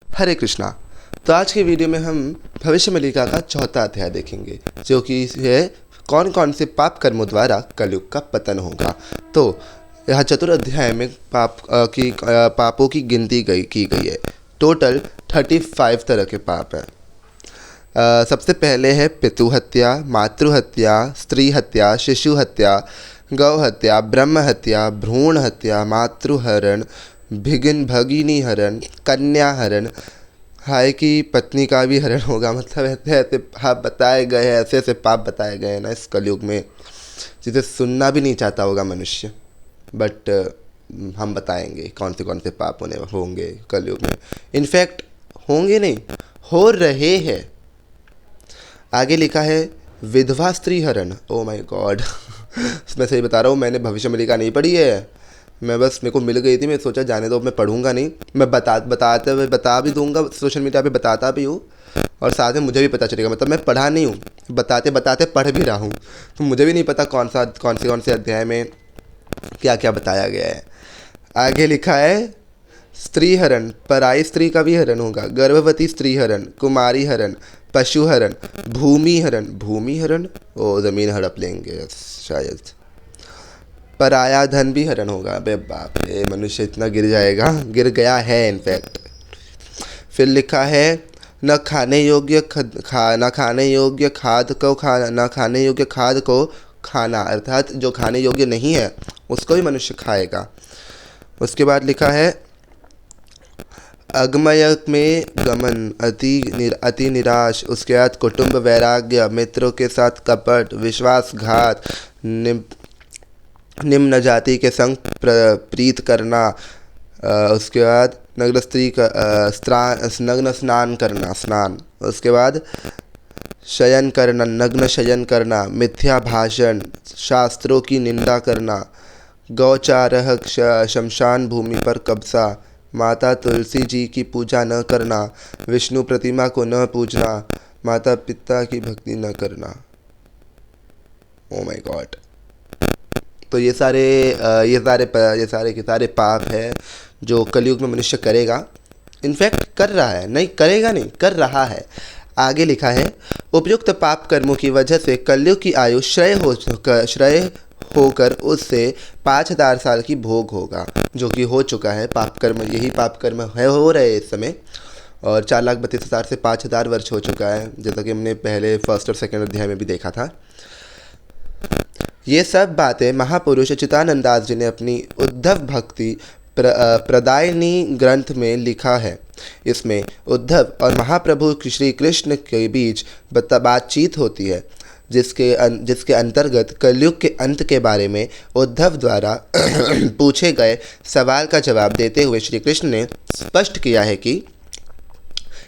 हरे कृष्णा। तो आज के वीडियो में हम भविष्य मलिका का चौथा अध्याय देखेंगे, जो कि है कौन कौन से पाप कर्मों द्वारा कलयुग का पतन होगा। तो यह चतुर्थ अध्याय में पापों की गिनती की गई है। टोटल 35 तरह के पाप हैं। सबसे पहले है पितु हत्या, मातृ हत्या, स्त्री हत्या, शिशु हत्या, गौ हत्या, ब्रह्म हत्या, भ्रूण हत्या, मातृहरण, भगिनी हरण, कन्या हरण। हाय की पत्नी का भी हरण होगा। मतलब ऐसे ऐसे पाप बताए गए हैं, ऐसे ऐसे पाप बताए गए हैं ना इस कलयुग में, जिसे सुनना भी नहीं चाहता होगा मनुष्य। बट हम बताएंगे कौन से पाप होंगे कलयुग में। इनफैक्ट होंगे नहीं, हो रहे हैं। आगे लिखा है विधवा स्त्री हरण। Oh my God. मैं सही बता रहा हूँ, मैंने भविष्य मलिका नहीं पढ़ी है। मेरे को मिल गई थी, मैं सोचा जाने दो, मैं पढ़ूंगा नहीं। मैं बता भी दूंगा, सोशल मीडिया पे बताता भी हूँ, और साथ में मुझे भी पता चलेगा। मतलब मैं पढ़ा नहीं हूँ, बताते बताते पढ़ भी रहा हूँ। तो मुझे भी नहीं पता कौन से अध्याय में क्या क्या बताया गया है। आगे लिखा है स्त्री हरण। पराई स्त्री का भी हरण होगा। गर्भवती स्त्री हरण, कुमारी हरण, पशु हरण, भूमि हरण। भूमि हरण, ओ ज़मीन हड़प लेंगे शायद। पराया धन भी हरण होगा। अबे बाप रे, मनुष्य इतना गिर जाएगा, गिर गया है इनफैक्ट। फिर लिखा है न खाने योग्य खाद को खाना, अर्थात जो खाने योग्य नहीं है उसको भी मनुष्य खाएगा। उसके बाद लिखा है अगमय में गमन, अति निराश। उसके बाद कुटुंब वैराग्य, मित्रों के साथ कपट, विश्वासघात, निम्न जाति के संग प्रीत करना। उसके बाद नग्न स्नान करना, स्नान। उसके बाद शयन करना, नग्न शयन करना, मिथ्या भाषण, शास्त्रों की निंदा करना, गौचारह, शमशान भूमि पर कब्जा, माता तुलसी जी की पूजा न करना, विष्णु प्रतिमा को न पूजना, माता पिता की भक्ति न करना। Oh my God. तो ये सारे के सारे पाप हैं जो कलयुग में मनुष्य करेगा। इनफैक्ट कर रहा है, नहीं करेगा नहीं, कर रहा है। आगे लिखा है उपयुक्त पाप कर्मों की वजह से कलयुग की आयु श्रेय होकर उससे 5000 साल की भोग होगा, जो कि हो चुका है। पाप कर्म, यही पाप कर्म हो रहे हैं इस समय। और 4,32,000 से 5000 वर्ष हो चुका है, जैसा कि हमने पहले फर्स्ट और सेकंड अध्याय में भी देखा था। ये सब बातें महापुरुष अच्युतानंद दास जी ने अपनी उद्धव भक्ति प्रदायिनी ग्रंथ में लिखा है। इसमें उद्धव और महाप्रभु श्री कृष्ण के बीच बातचीत होती है, जिसके अंतर्गत कलयुग के अंत के बारे में उद्धव द्वारा पूछे गए सवाल का जवाब देते हुए श्री कृष्ण ने स्पष्ट किया है कि,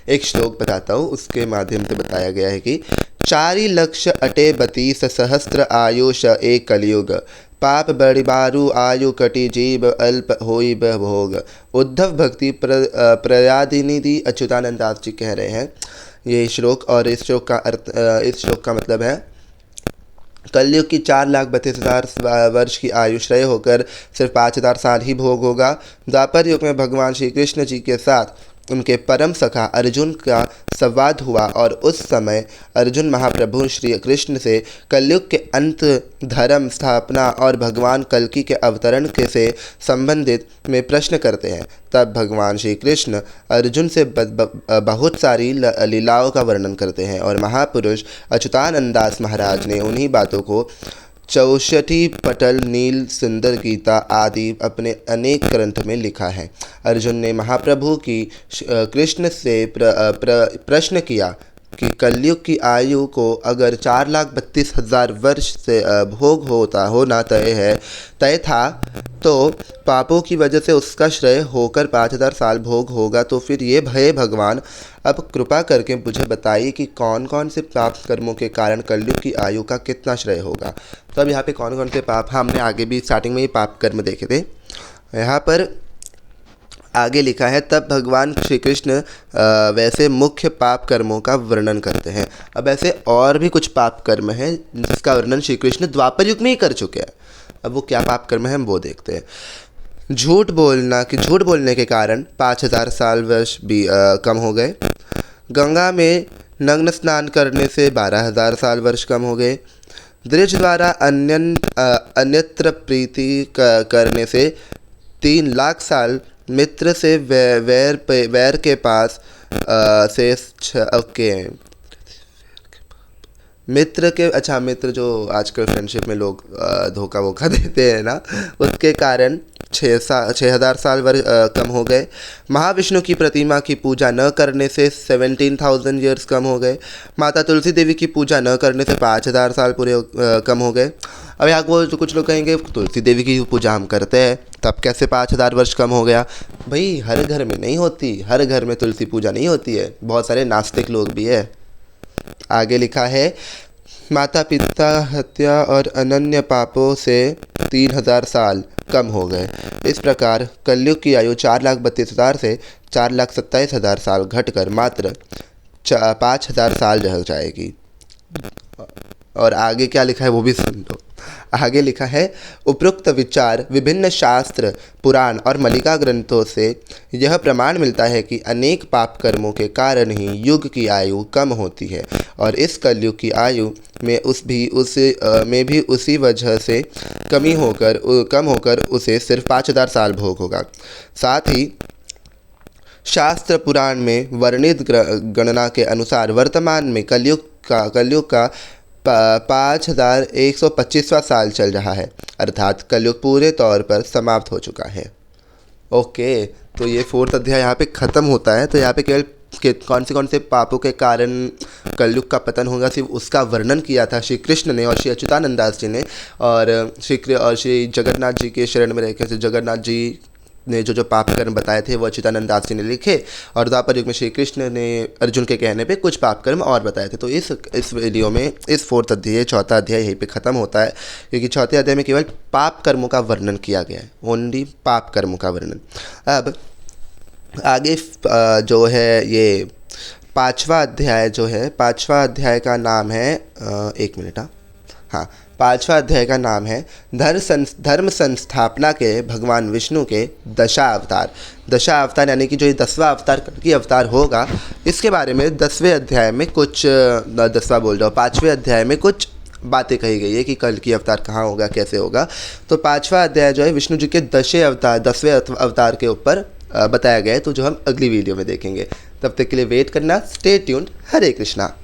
एक श्लोक बताता हूँ, उसके माध्यम से बताया गया है कि 4,32 सहस्त्र आयुष एक कलयुग, पाप बड़िबारू आयु कटी जीव अल्प होई भोग। उद्धव भक्ति प्रयादिनिधि अच्युतानंद दास जी कह रहे हैं ये श्लोक। और इस श्लोक का मतलब है कलयुग की 4,32,000 वर्ष की आयु श्रेय होकर सिर्फ 5,000 साल ही भोग होगा। द्वापर युग में भगवान श्री कृष्ण जी के साथ उनके परम सखा अर्जुन का संवाद हुआ, और उस समय अर्जुन महाप्रभु श्री कृष्ण से कलयुग के अंत, धर्म स्थापना और भगवान कल्कि के अवतरण के से संबंधित में प्रश्न करते हैं। तब भगवान श्री कृष्ण अर्जुन से बहुत सारी लीलाओं का वर्णन करते हैं, और महापुरुष अच्युतानंद दास महाराज ने उन्हीं बातों को 64 पटल, नील सुंदर गीता आदि अपने अनेक ग्रंथ में लिखा है। अर्जुन ने महाप्रभु की कृष्ण से प्रश्न किया कि कलयुग की आयु को अगर 4,32,000 वर्ष से भोग होना तय था, तो पापों की वजह से उसका श्रेय होकर 5,000 साल भोग होगा। तो फिर ये भय भगवान, अब कृपा करके मुझे बताइए कि कौन कौन से पाप कर्मों के कारण कलयुग की आयु का कितना श्रेय होगा। तो अब यहाँ पे कौन कौन से पाप, हमने आगे भी स्टार्टिंग में ही पाप कर्म देखे थे। यहाँ पर आगे लिखा है तब भगवान श्री कृष्ण वैसे मुख्य पाप कर्मों का वर्णन करते हैं। अब ऐसे और भी कुछ पाप कर्म हैं जिसका वर्णन श्री कृष्ण द्वापर युग में ही कर चुके हैं। अब वो क्या पाप कर्म है हम वो देखते हैं। झूठ बोलने के कारण 5000 साल वर्ष भी कम हो गए। गंगा में नग्न स्नान करने से 12000 साल वर्ष कम हो गए। दृढ़ द्वारा अन्यत्र प्रीति करने से 3 लाख साल। मित्र से वैर के पास से ओके मित्र जो आजकल फ्रेंडशिप में लोग धोखा वोखा देते हैं ना, उसके कारण 6000 साल वर्ष कम हो गए। महाविष्णु की प्रतिमा की पूजा न करने से 17,000 ईयर्स कम हो गए। माता तुलसी देवी की पूजा न करने से 5000 साल पूरे कम हो गए। अब यहाँ को कुछ लोग कहेंगे तुलसी देवी की पूजा हम करते हैं, तब कैसे 5000 वर्ष कम हो गया? भाई हर घर में नहीं होती, हर घर में तुलसी पूजा नहीं होती है, बहुत सारे नास्तिक लोग भी है। आगे लिखा है माता पिता हत्या और अनन्य पापों से 3000 साल कम हो गए। इस प्रकार कलयुग की आयु 4,32,000 से 4,27,000 साल घटकर मात्र 5,000 साल रह जाएगी। और आगे क्या लिखा है वो भी सुन लो। आगे लिखा है उपरोक्त विचार विभिन्न शास्त्र, पुराण और मलिका ग्रंथों से यह प्रमाण मिलता है कि अनेक पाप कर्मों के कारण ही युग की आयु कम होती है और इस कलयुग की आयु में उसी वजह से कम होकर उसे सिर्फ 5,000 साल भोग होगा। साथ ही शास्त्र पुराण में वर्णित गणना के अनुसार वर्तमान में कलयुग का 5125वां साल चल रहा है, अर्थात कलयुग पूरे तौर पर समाप्त हो चुका है। ओके, तो ये 4th अध्याय यहाँ पे ख़त्म होता है। तो यहाँ पे केवल कौन से पापों के कारण कलयुग का पतन होगा सिर्फ उसका वर्णन किया था श्री कृष्ण ने और श्री अच्युतानंद दास जी ने, और श्री जगन्नाथ जी के शरण में रह के जगन्नाथ जी ने जो पाप कर्म बताए थे वो अच्युतानंद दास जी ने लिखे, और द्वापर युग में श्री कृष्ण ने अर्जुन के कहने पे कुछ पाप कर्म और बताए थे। तो इस वीडियो में इस 4th अध्याय 4था अध्याय यहीं पे ख़त्म होता है, क्योंकि 4थे अध्याय में केवल पाप कर्मों का वर्णन किया गया है, ओनली पाप कर्मों का वर्णन। अब आगे जो है ये 5वां अध्याय का नाम है 1 मिनट, हाँ 5वां अध्याय का नाम है धर्म संस्थापना के भगवान विष्णु के दशा अवतार यानी कि जो ये 10वां अवतार कल्कि अवतार होगा, इसके बारे में 10वें अध्याय में कुछ 5वें अध्याय में कुछ बातें कही गई है कि कल्कि अवतार कहाँ होगा, कैसे होगा। तो 5वां अध्याय जो है विष्णु जी के 10वें अवतार के ऊपर बताया गया है, तो जो हम अगली वीडियो में देखेंगे। तब तक के लिए वेट करना, स्टे ट्यून्ड। हरे कृष्णा।